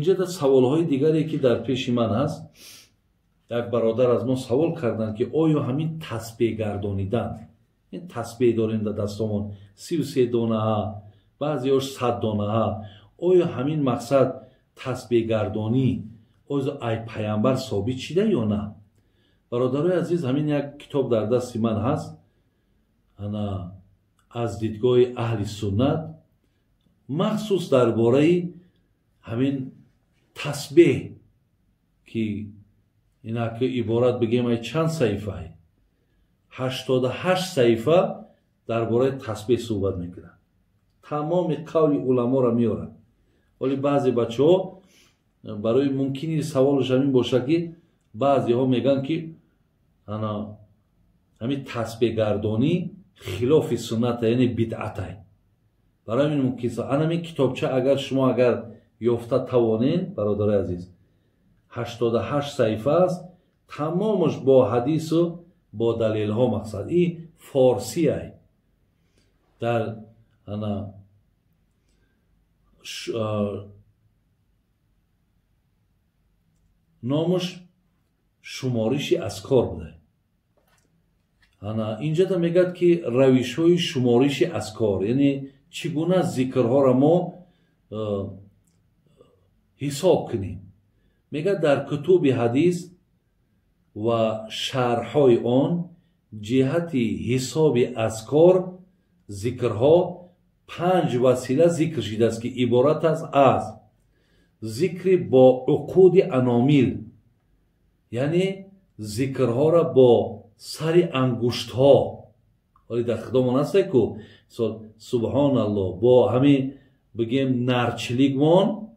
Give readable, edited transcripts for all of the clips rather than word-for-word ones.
اینجا در سوالهای دیگری که در پیش من هست، یک برادر از ما سوال کردند که آیا همین تسبیح گردانیدن، این تسبیح داریم در دستمون 33 دانه ها، بعضی هاش 100 دانه ها، آیا همین مقصد تسبیح گردانی از ای پیامبر ثابت شده یا نه؟ برادرای عزیز، همین یک کتاب در دست من هست، انا از دیدگاه اهل سنت مخصوص درباره همین تسبیح که اینا که عبارت بگیم ای چند صحیفه 88 صحیفه درباره تسبیح صحبت میکنن، تمام قول علما را میارن. ولی بعضی بچه‌ها برای ممکنی سوالش همین باشه که بعضی ها میگن که انا همین تسبیح گردانی خلاف سنت، یعنی بدعت. برای این ممکن است همین کتابچه اگر شما یافته توانین برادر عزیز 88 صحیفه است، تمامش با حدیث و با دلیل ها مقصد. این فارسی است، در نامش شمارش اذکار بوده. اینجا دا میگد که روش های شمارش اذکار، یعنی چگونه ذکرها را ما حساب کنیم. میگد در کتب حدیث و شرح های آن جهت حساب اذکار ذکرها 5 وسیله ذکر شده است که عبارت است از ذکر با عقود انامیل، یعنی ذکرها را با سر انگشت ها. ولی در خدامان هست که سبحان الله با همین بگیم نرچلیگمان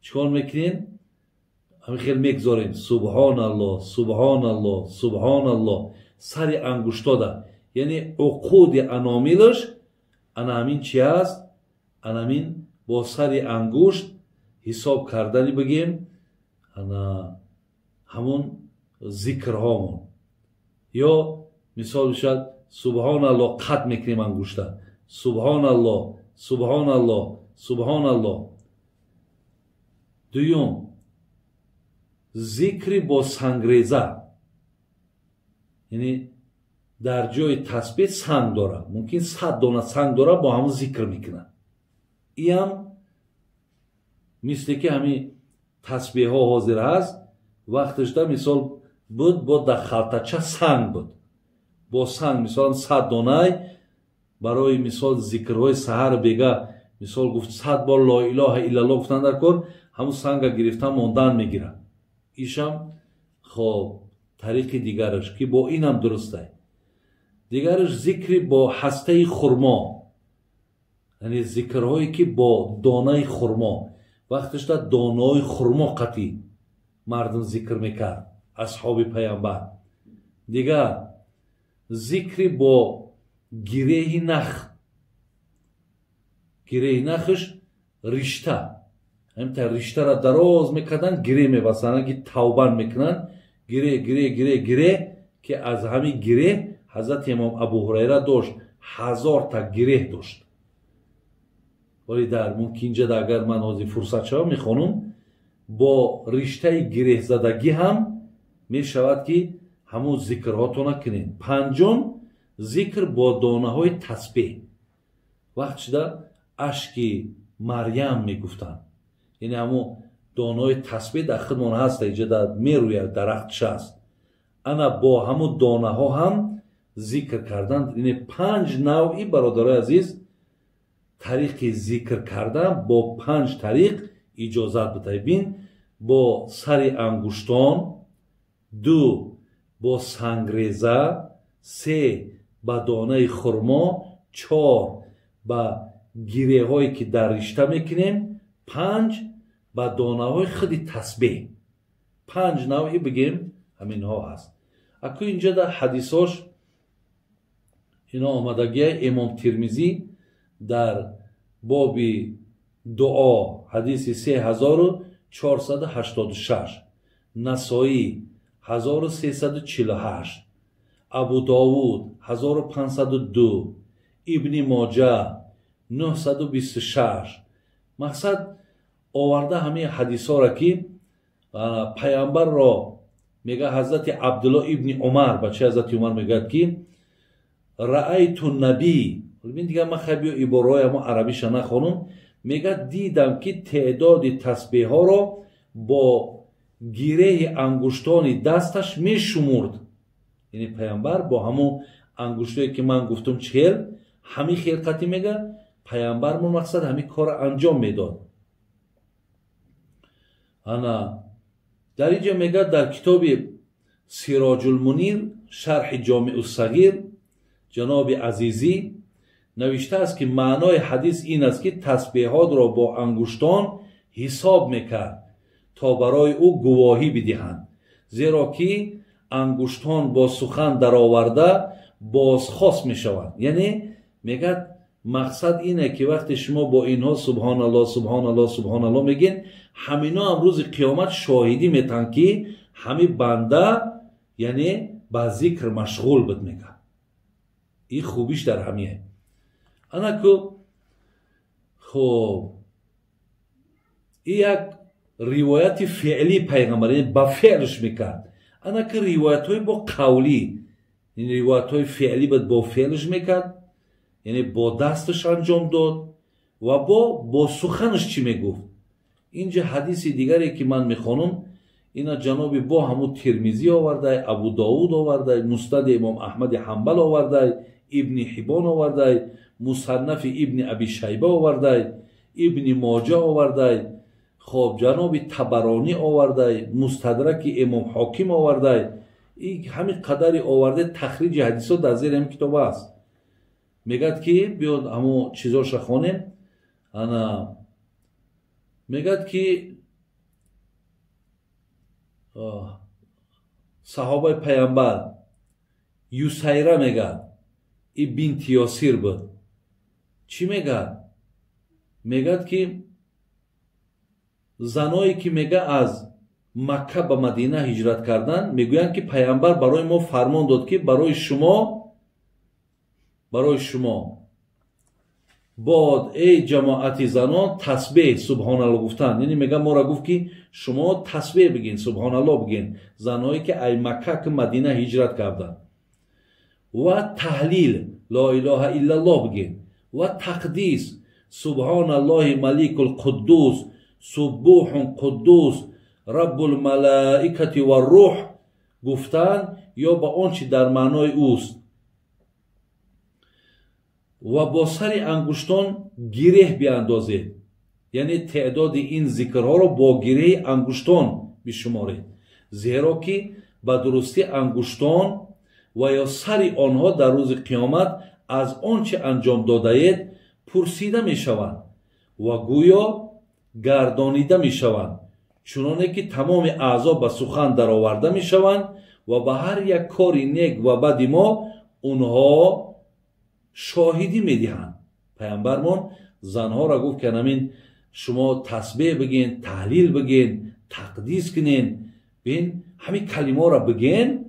چکار میکنین؟ همین خیلی میگذارین سبحان الله سبحان الله سبحان الله سر انگشت ها ده، یعنی عقود انامیلش انا همین چی هست؟ انا همین با سر انگشت حساب کردنی بگیم انا همون ذکرهامون. یا مثال شد سبحان الله قط میکنیم انگشته، سبحان الله سبحان الله سبحان الله. دوم ذکر با سنگریزه، یعنی در جای تسبیح سنگ داره، ممکن 100 دانه سنگ داره با همون ذکر میکنن. این هم مثل که همین تسبیح ها حاضر هست، وقتش در مثال بود با در خلطچه سنگ بود، با سنگ مثلا 100 دانه برای مثال ذکرهای سحر بگه مثال گفت 100 بار لا اله الا الله گفتن در کار، همون سنگ گرفتن ماندن میگیرن. ایشم خب طریق دیگرش که با این هم درسته. دیگرش ذکر با هسته خرما، یعنی ذکرهایی که با دانه خرما، وقتش در دانه خرما قطعی مردم ذکر میکرد اصحاب پیامبر. دیگر ذکر با گره نخ، گره نخش رشته، همینطور رشته را دراز میکردن گره میبستن که توبه میکنن، گره گره گره گره که از همین گره حضرت امام ابو هریره داشت 1000 تا گره داشت. ولی در ممکن اینجا اگر من از فرصت شما میخونم با رشته گره زدگی هم میشود که همون ذکرهاتو نکنین. پنجم ذکر با دانه های تسبیح، وقت شده اشک مریم میگفتن، یعنی همون دانه های تسبیح در خودمون هست، اینجا در میروید درختش هست، انا با همون دانه ها هم ذکر کردن. یعنی 5 نوعی برادرای عزیز طریق ذکر کردن با 5 طریق اجازت بده. بین با سر انگشتان، 2 با سنگریزه، 3 با دانه خرما، 4 با گیره هایی که در رشته میکنیم، 5 با دانه های خودی تسبیح. 5 نوعی بگیم همین ها هست. اکو اینجا در حدیثاش اینا آمدگی امام ترمذی در باب دعا حدیث 3486، نسائی 1348، ابو داود 1502، ابن ماجه 926. مقصد آورده همه حدیث ها را که پیامبر را میگه حضرت عبدالله ابن عمر، بچه حضرت عمر میگه که رأیت النبی، ببین دیگه من خیلی عبارای ما عربیش نخونم، میگه دیدم که تعداد تسبیح ها را با گیره انگشتان دستش میشمرد. یعنی پیامبر با همون انگشتایی که من گفتم 40، همین خلقتی میگه پیامبر من مقصد همین کار انجام میداد. انا در اینجا میگه در کتاب سراج المنیر شرح جامع الصغیر جناب عزیزی نوشته است که معنای حدیث این است که تسبیحات را با انگشتان حساب میکرد تا برای او گواهی بدهند، زیرا که انگشتان با سخن در آورده بازخواست میشوند. یعنی میگه مقصد اینه که وقتی شما با اینها سبحان الله سبحان الله سبحان الله میگین، همینا هم روز قیامت شاهدی میتن که همه بنده یعنی با ذکر مشغول بود. میگه این خوبیش در همیه. انا که خب این یک روایت فعلی پیغمبر، یعنی با فعلش میکرد. انا که روایت های با قولی، این روایت های فعلی بود با فعلش میکرد، یعنی با دستش انجام داد و با سخنش چی میگفت. اینجا حدیث دیگری که من میخوانم اینا جناب با همون ترمذی آورده، ابو داود آورده، مسند امام احمد حنبل آورده، ابن حبان آورده، مصنف ابن ابی شیبه آورده، ابن ماجه آورده، خب جناب طبرانی آورده، مستدرک امام حاکم آورده. این همین قدری آورده. تخریج حدیث ها در زیر این کتاب است. میگد که بیاد همون چیزاش خونیم. انا میگد که صحابه پیامبر یوسیره میگد این بنت یاسیر بود. چی میگد؟ میگد که زنایی که میگه از مکه به مدینه هجرت کردن میگویند که پیامبر برای ما فرمان داد که برای شما باد ای جماعت زنان تسبیح سبحان الله گفتن. یعنی میگه ما را گفت که شما تسبیح بگین سبحان الله بگین، زنایی که ای مکه که مدینه هجرت کردن، و تهلیل لا اله الا الله بگین، و تقدیس سبحان الله ملیک القدوس سبوح قدوس رب الملائکه و روح گفتن یا با آنچه در معنای اوست، و با سر انگشتان گره بیاندازید. یعنی تعداد این ذکرها را با گره انگشتان بشمارید، زیرا که به درستی انگشتان و یا سر آنها در روز قیامت از آنچه انجام داده اید پرسیده می شوند و گویا گردانیده می شوند، چنانه که تمام اعضا به سخن در آورده می شوند و به هر یک کاری نیک و بد ما اونها شاهدی می دهند. پیامبرمون زنها را گفت که همین شما تسبیح بگین، تحلیل بگین، تقدیس کنین، بین همین کلمه را بگین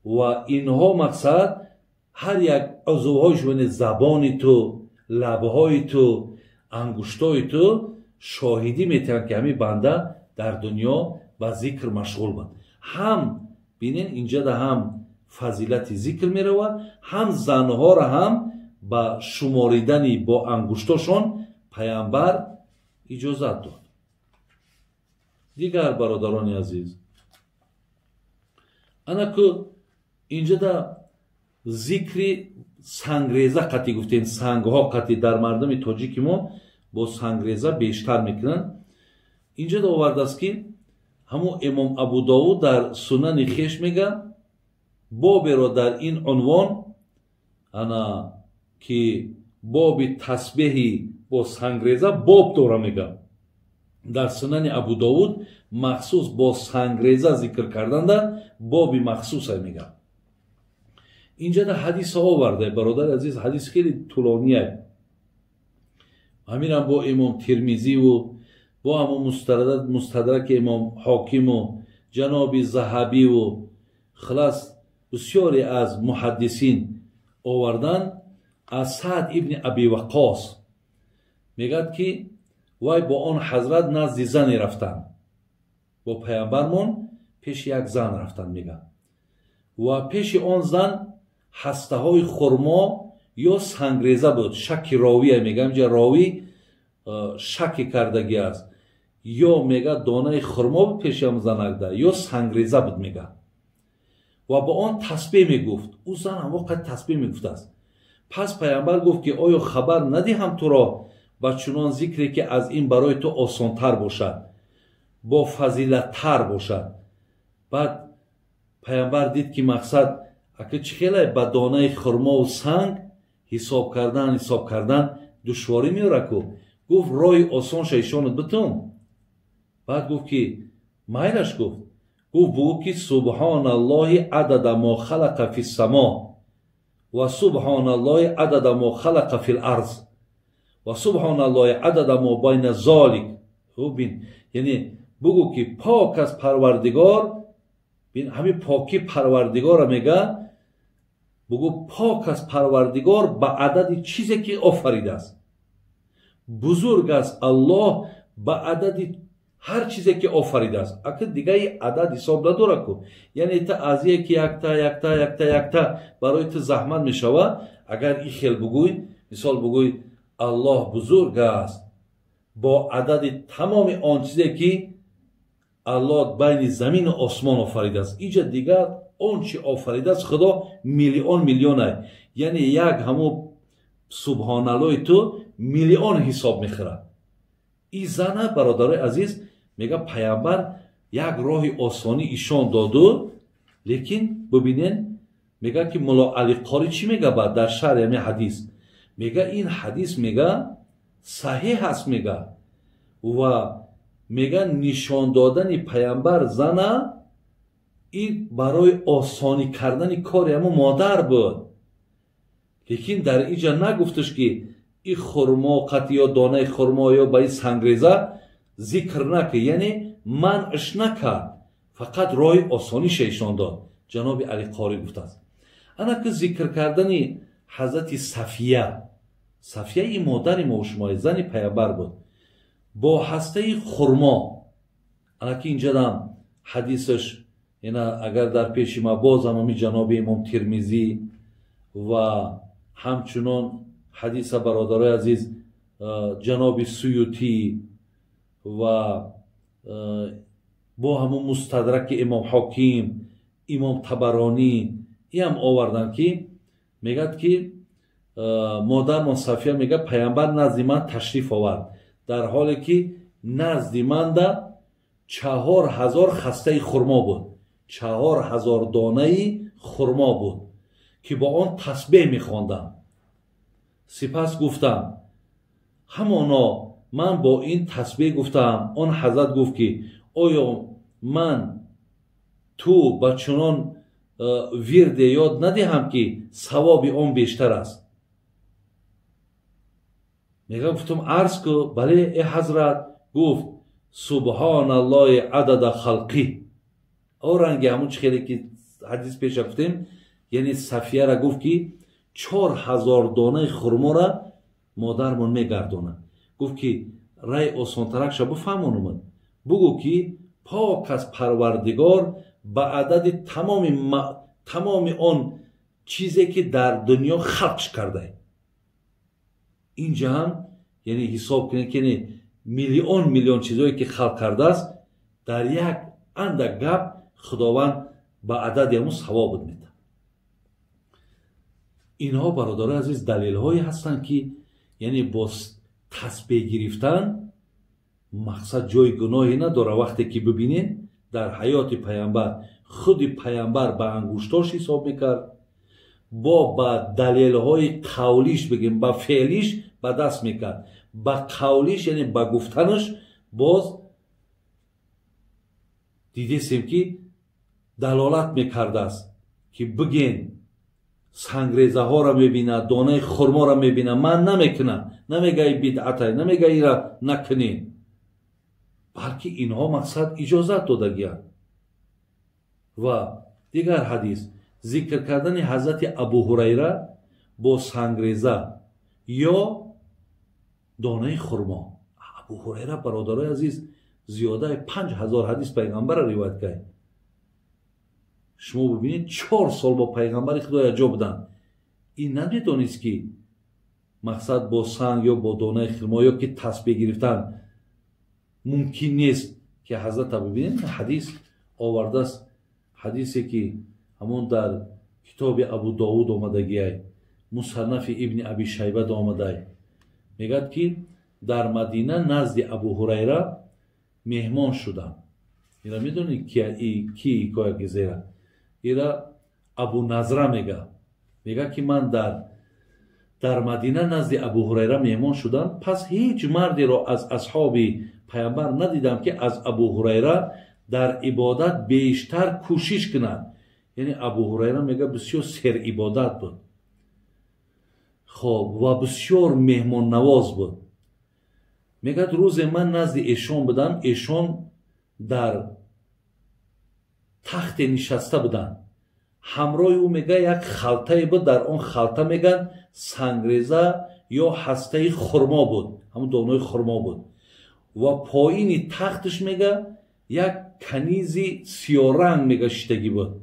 و اینها مقصد هر یک عضوهای شما، زبانی تو، لبهای تو، انگشتای تو شاهدی میتونن که همین بنده در دنیا با ذکر مشغول بود. هم بینین اینجا ده هم فضیلت ذکر میروه، هم زنها را هم با شماریدنی با انگشتاشون پیامبر اجازت داد. دیگر برادران عزیز، انا که اینجا ده ذکر سنگریزه قطعی گفتین، سنگها قطعی در مردم تاجیک ما با سنگریزه بیشتر میکنن. اینجا ده آورده است که همون امام ابو داود در سنن خیش میگه باب را در این عنوان انا که باب تسبیح با سنگریزه باب داره میگه. در سنن ابو داود مخصوص با سنگریزه ذکر کردن در باب مخصوص میگه. اینجا در حدیث ها آورده برادر عزیز، حدیث خیلی طولانیه. همین هم با امام ترمذی و با همون مستدرک امام حاکم و جناب ذهبی و خلاص بسیاری از محدثین آوردن. از سعد ابن ابی وقاص میگد که вай бо он ҳазрат назди зане рафтанд, бо паямбармон пеши як зан рафтанд мегӯяд. ва пеши он зан ҳастаҳои хурмо ё сангреза буд. шаки ровия мегӯям, ҷа ровӣ шаки кардаги аст, ё мега донаи хурмо буд пеши ам занакда, ё сангреза буд мега. ва бо он тасбеҳ мегуфт. ӯ зан ҳам воқеъ тасбеҳ мегуфтааст. пас паямбар гуфт ки оё хабар надиҳам туро ба чунон зикре ки аз ин барои ту осонтар бошад, бо фазилаттар бошад. баъд паямбар дид ки мақсад ака чӣ хеле ба донаи хурмову санг ҳисоб кардан душворӣ меёра ку. гуфт роҳи осонша ишонат битум. баъд гуфт ки майлаш гуфт. гуфт бугӯ ки субҳаналлоҳи адада мо халақа фи само ва субҳаналлоҳи адада мо халақа фил арз ва субҳаналлоҳи адада мо байна золик. бин яъне бугӯ ки пок аз парвардигор, бин ҳамин покӣ парвардигора мега. бугӯ пок аз парвардигор ба адади чизе ки офаридааст. бузург аст аллоҳ ба адади ҳар чизе ки офаридааст. ака дигаи адад ҳисоб надора ку. яъне та аз яки якта барои ту заҳмат мешава. агар ин хел бугӯй, мисол бугӯй аллоҳ бузург аст бо адади тамоми он чизе ки аллоҳ байни замину осмон офаридааст. инҷа дигар он чи офаридааст худо миллион ай. яъне як ҳамун субҳаналлоҳи ту миллион ҳисоб мехӯрад. ин зана бародарои азиз мега паямбар як роҳи осонӣ ишон доду. лекин бубинен мега ки мулло али қори чӣ мега баъд дар шарҳи ҳамин ҳадис. мега ин ҳадис мега саҳеҳ аст мега. ва мега нишон додани паямбар зана ин барои осонӣ кардани кори ҳамун модар буд. лекин дар инҷа нагуфташ ки ин хурмо қати ё донаи хурмо ё ба ин сангреза зикр накард, яъне манъш накард, фақат роҳи осониша ишон дод. ҷаноби али қори гуфтааст. ана ки зикр кардани ҳазрати сафия ин модари мо шумо зани паямбар буд бо ҳастаи хурмо. ана ки инҷадам ҳадисаш ина агар дар пеши ма бозам ҳамин ҷаноби имом тирмизӣ ва ҳамчунон ҳадиса бародарои азиз ҷаноби суютӣ ва бо ҳамун мустадраки имом ҳоким, имом табаронӣ иам оварданд ки мегӯяд ки модармон сафия мега паямбар назди ман ташриф овард, дар ҳоле ки назди манда 4000 хастаи хурмо буд, 4000 донаи хурмо буд ки бо он тасбеҳ мехондам. сипас гуфтам ҳамоно ман бо ин тасбеҳ гуфтам. он ҳазрат гуфт ки оё ман ту ба чунон вирде ёд надиҳам ки савоби он бештар аст. мега гуфтам арз ку. бале э ҳазрат. гуфт субҳаналлоҳи адада халқӣ. о ранги ҳамун чӣ хеле ки ҳадис пеша гуфтем, яъне сафияра гуфт ки 4000 донаи хурмора модармон мегардонад. гуфт ки рай осонтаракша буфаҳмонумад. бугӯ ки пок аз парвардигор ба адади тамоми он чизе ки дар дунё халқ кардай. инҷа ҳам яъне ҳисоб кунед ки миллион чизое ки халқ кардааст, дар як андак гап худованд ба адади ҳамун савобот медиҳад. инҳо бародарои азиз далелҳое ҳастанд ки яъне бо тасбеҳ гирифтан мақсад ҷои гуноҳе надора. вақте ки бибинед дар ҳаёти паямбар худи паямбар ба ангуштош ҳисоб мекард, бо ба далелҳои қавлиш бигем ба феълиш ба даст мекард. ба қавлиш яъне ба гуфтанаш боз дидесем ки далолат мекардааст ки биген сангрезаҳоро мебинад, донаи хурморо мебинад, ман намекунам, намегаи бидъатай, намегаира накунед, балки инҳо мақсад иҷозат додагиянд. ва дигар ҳадис зикр кардани ҳазрати абу ҳурайра бо сангреза ё донаи хурмо. ابو هریره برادرای عزیز زیاده 5000 حدیث پیغمبر را روایت کرد. شما ببینید 4 سال با پیغمبر خدا یک جا بودن. این نمیدونست که مقصد با سنگ یا با دانه خرما یا که تسبیح گرفتن ممکن نیست که حضرت ببینید حدیث آورده است. حدیثی که همون در کتاب ابو داود آمدگی مصنف ابن ابی شیبه آمده میگد که در مدینه نزد ابو هریره مهمان شدم. اینا میدونید کی کوی گزیره اینا ابو نظره میگه که من در مدینه نزد ابو هریره مهمان شدم. پس هیچ مردی را از اصحاب پیامبر ندیدم که از ابو هریره در عبادت بیشتر کوشش کنند. یعنی ابو هریره میگه بسیار سر عبادت بود، خب و بسیار مهمان نواز بود. میگه روز من نزد ایشان بودم، ایشان در تخت نشسته بودن، همراه او میگه یک خلطه بود، در آن خلطه میگن سنگریزه یا هسته خرما بود، همون دانه خرما بود و پایین تختش میگه یک کنیز سیاه رنگ میگه شتگی بود.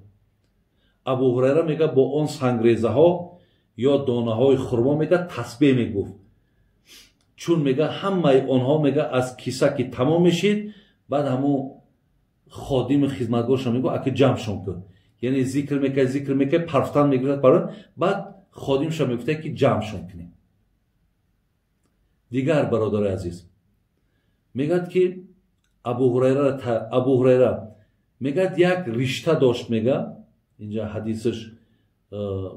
ابو هریره میگه با آن سنگریزه ها یا دانه های خرما میگه تسبیح میگفت، چون میگه همه آنها میگه از کیسه که تمام میشید بعد همون خادم خدمتگارش میگه اگه جمع شون کن، یعنی ذکر میکنه پرفتن میگه برای بعد خادمش میگه که جمع شون کنیم. دیگر برادر عزیز میگه که ابو هریره میگه یک رشته داشت، میگه اینجا حدیثش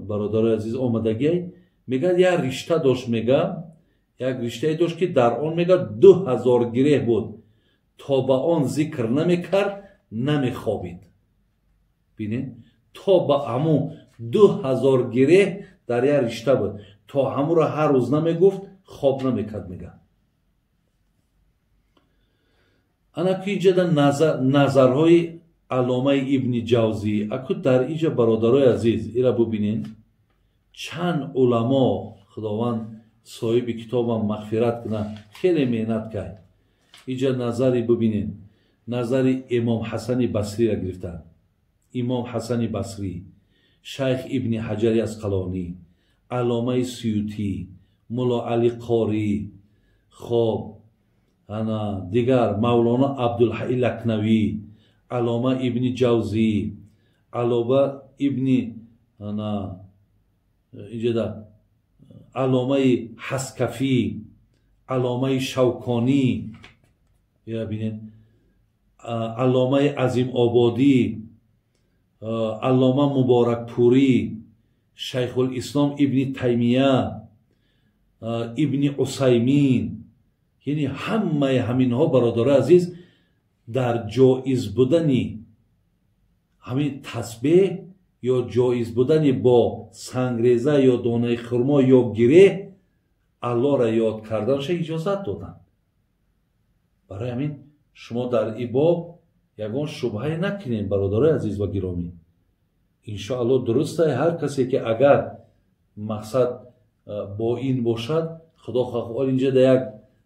برادر عزیز آمدگی میگه یک رشته داشت، میگه یک رشته داشت که در آن میگه 2000 گره بود، تا به آن ذکر نمیکرد نمیخوابید. ببینید تا به همون 2000 گره در یک رشته بود، تا همون را هر روز نمیگفت خواب نمیکرد. میگه انا که اینجا نظرهای علامه ابن جوزی اکو در اینجا برادرای عزیز ایرا ببینین چند علما خداوند صاحب کتاب هم مغفرت کنه خیلی مهنت کرد. اینجا نظری ببینین، نظر امام حسن بصری را گرفتن. امام حسن بصری، شیخ ابن حجر اسقلانی، علامه سیوطی، مولا علی قاری، خب انا دیگر مولانا عبدالحی لکنوی، علامه ابن جوزی، علامه ابن انا اینجا در علامه حسکفی، علامه شوکانی، یا ببینید علامه عظیم آبادی، علامه مبارک پوری، شیخ الاسلام ابن تیمیه، ابن عثیمین، یعنی همه همینها برادر عزیز در جایز بودنی همین تسبیح یا جایز بودنی با سنگریزه یا دانه خرما یا گره الله را یاد کردنش اجازت دادن. برای همین شما در این باب یگان شبهه نکنین برادرای عزیز و گرامی. انشاءالله درسته هر کسی که اگر مقصد با این باشد، خدا خواهد اینجا در یک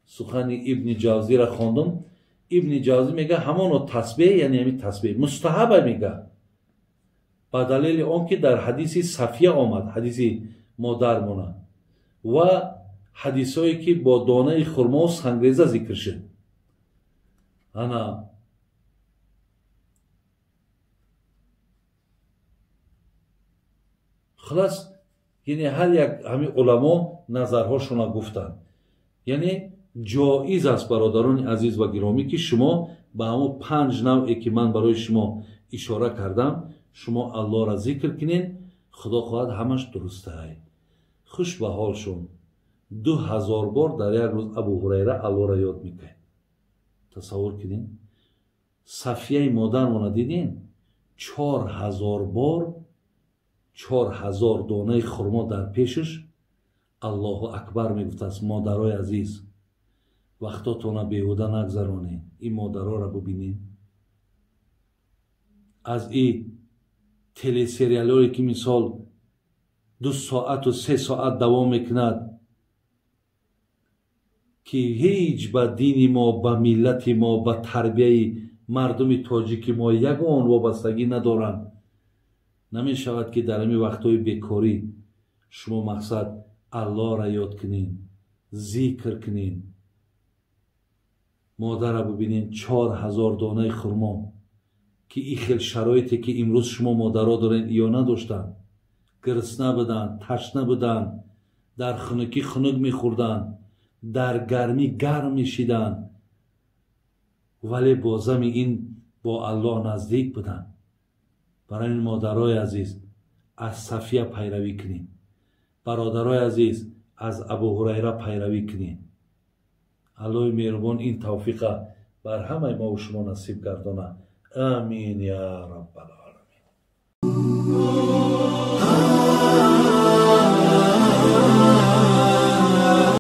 سخن ابن جوزی را خواندم. ابن جوزی میگه همانو تسبیح یعنی همین تسبیح مستحب میگه، با دلیل آن که در حدیث صفیه آمد، حدیث مادرمونه و حدیثایی که با دانه خرما و سنگریزه ذکر شد. انا خلاص یعنی هر یک همین علما نظرهاشون گفتن، یعنی جایز است برادران عزیز و گرامی که شما به همون 5 نوعی که من برای شما اشاره کردم شما الله را ذکر کنین، خدا خواهد همش درسته. خوش به حالشون 2000 بار در یک روز ابو هریره الله را یاد میکنه. تصور کنین صفیه مادرمون دیدین 4000 بار 4000 دانه خرما در پیشش الله اکبر میگفت است. مادرای عزیز وقتاتون بیهوده نگذرانید، این مادرها را ببینید. از این تلی سریال هایی که مثال 2 ساعت و 3 ساعت دوام میکند که هیچ به دین ما، به ملت ما، به تربیه مردم تاجیک ما یگان وابستگی ندارند. نمی شود که در این وقتهای بیکاری شما مقصد الله را یاد کنین، ذکر کنین. مادر را ببینین 4000 دانه خرما که این خیلی شرایطی که امروز شما مادرها دارین یا نداشتن. گرسنه بودن، تشنه بودن، در خنکی خنک میخوردن، در گرمی گرم میشیدن، ولی بازم این با الله نزدیک بودن. برای این مادرای عزیز از صفیه پیروی کنیم. برادرای عزیز از ابو هریره پیروی کنیم. الله مهربان این توفیق بر همه ما و شما نصیب گردانه. آمین یا رب العالمین.